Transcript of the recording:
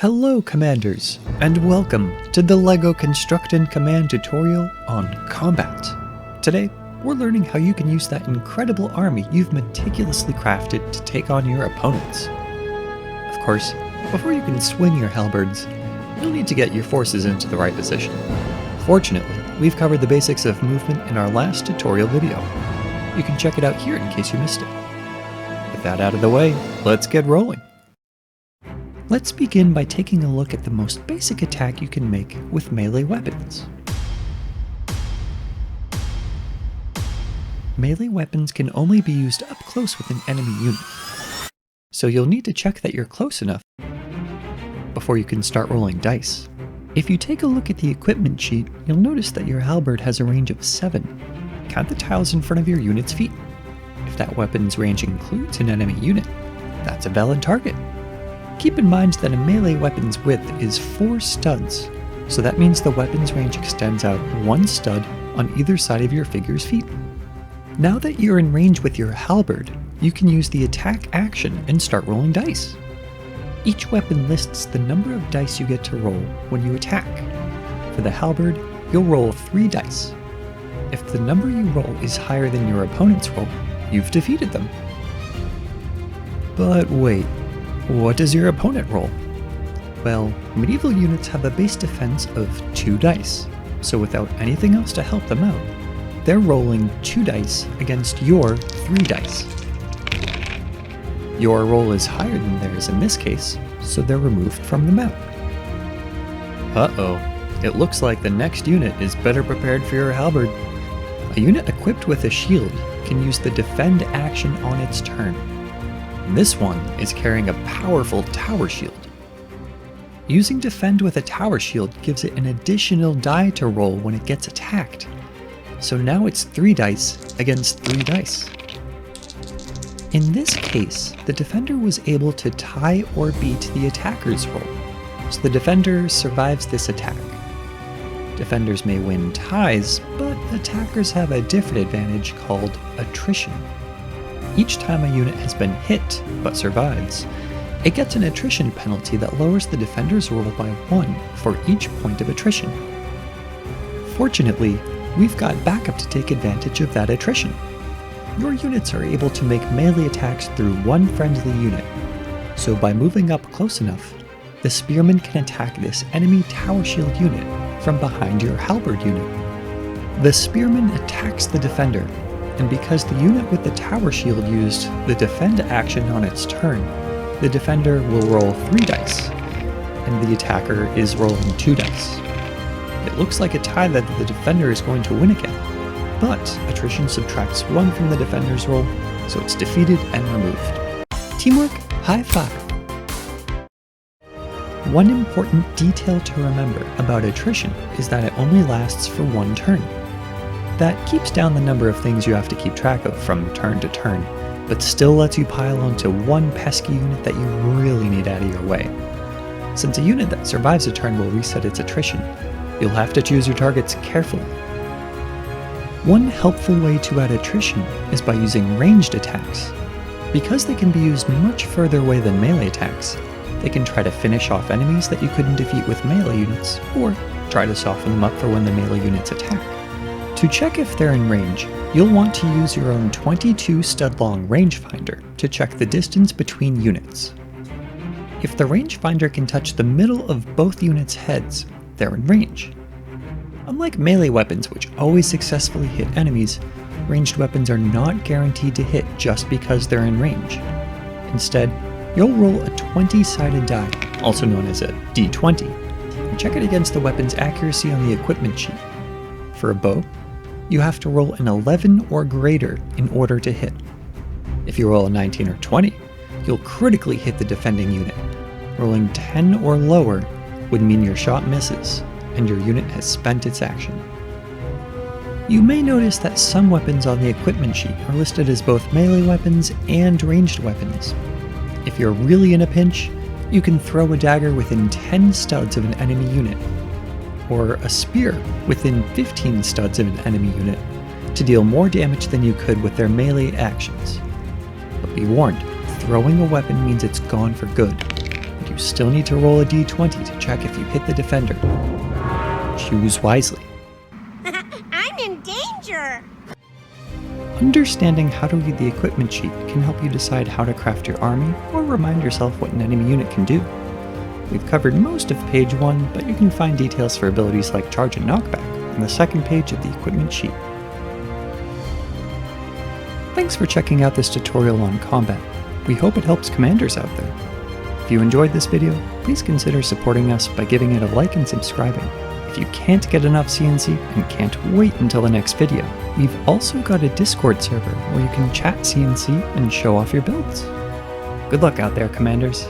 Hello Commanders, and welcome to the LEGO Construct&Command tutorial on Combat. Today, we're learning how you can use that incredible army you've meticulously crafted to take on your opponents. Of course, before you can swing your halberds, you'll need to get your forces into the right position. Fortunately, we've covered the basics of movement in our last tutorial video. You can check it out here in case you missed it. With that out of the way, let's get rolling. Let's begin by taking a look at the most basic attack you can make with melee weapons. Melee weapons can only be used up close with an enemy unit, so you'll need to check that you're close enough before you can start rolling dice. If you take a look at the equipment sheet, you'll notice that your halberd has a range of 7. Count the tiles in front of your unit's feet. If that weapon's range includes an enemy unit, that's a valid target. Keep in mind that a melee weapon's width is 4 studs, so that means the weapon's range extends out 1 stud on either side of your figure's feet. Now that you're in range with your halberd, you can use the attack action and start rolling dice. Each weapon lists the number of dice you get to roll when you attack. For the halberd, you'll roll 3 dice. If the number you roll is higher than your opponent's roll, you've defeated them. But wait. What does your opponent roll? Well, medieval units have a base defense of 2 dice, so without anything else to help them out, they're rolling 2 dice against your 3 dice. Your roll is higher than theirs in this case, so they're removed from the map. Uh-oh, it looks like the next unit is better prepared for your halberd. A unit equipped with a shield can use the defend action on its turn. This one is carrying a powerful tower shield. Using defend with a tower shield gives it an additional die to roll when it gets attacked. So now it's 3 dice against 3 dice. In this case, the defender was able to tie or beat the attacker's roll, so the defender survives this attack. Defenders may win ties, but attackers have a different advantage called attrition. Each time a unit has been hit, but survives, it gets an attrition penalty that lowers the defender's roll by 1 for each point of attrition. Fortunately, we've got backup to take advantage of that attrition. Your units are able to make melee attacks through one friendly unit, so by moving up close enough, the spearman can attack this enemy tower shield unit from behind your halberd unit. The spearman attacks the defender, and because the unit with the tower shield used the defend action on its turn, the defender will roll 3 dice, and the attacker is rolling 2 dice. It looks like a tie that the defender is going to win again, but attrition subtracts 1 from the defender's roll, so it's defeated and removed. Teamwork, high five! One important detail to remember about attrition is that it only lasts for 1 turn. That keeps down the number of things you have to keep track of from turn to turn, but still lets you pile onto one pesky unit that you really need out of your way. Since a unit that survives a turn will reset its attrition, you'll have to choose your targets carefully. One helpful way to add attrition is by using ranged attacks. Because they can be used much further away than melee attacks, they can try to finish off enemies that you couldn't defeat with melee units, or try to soften them up for when the melee units attack. To check if they're in range, you'll want to use your own 22 stud-long rangefinder to check the distance between units. If the rangefinder can touch the middle of both units' heads, they're in range. Unlike melee weapons, which always successfully hit enemies, ranged weapons are not guaranteed to hit just because they're in range. Instead, you'll roll a 20-sided die, also known as a D20, and check it against the weapon's accuracy on the equipment sheet. For a bow, you have to roll an 11 or greater in order to hit. If you roll a 19 or 20, you'll critically hit the defending unit. Rolling 10 or lower would mean your shot misses, and your unit has spent its action. You may notice that some weapons on the equipment sheet are listed as both melee weapons and ranged weapons. If you're really in a pinch, you can throw a dagger within 10 studs of an enemy unit, or a spear within 15 studs of an enemy unit to deal more damage than you could with their melee actions. But be warned, throwing a weapon means it's gone for good, and you still need to roll a d20 to check if you hit the defender. Choose wisely. I'm in danger! Understanding how to read the equipment sheet can help you decide how to craft your army or remind yourself what an enemy unit can do. We've covered most of page 1, but you can find details for abilities like charge and knockback on the second page of the equipment sheet. Thanks for checking out this tutorial on combat. We hope it helps commanders out there. If you enjoyed this video, please consider supporting us by giving it a like and subscribing. If you can't get enough CNC and can't wait until the next video, we've also got a Discord server where you can chat CNC and show off your builds. Good luck out there, commanders!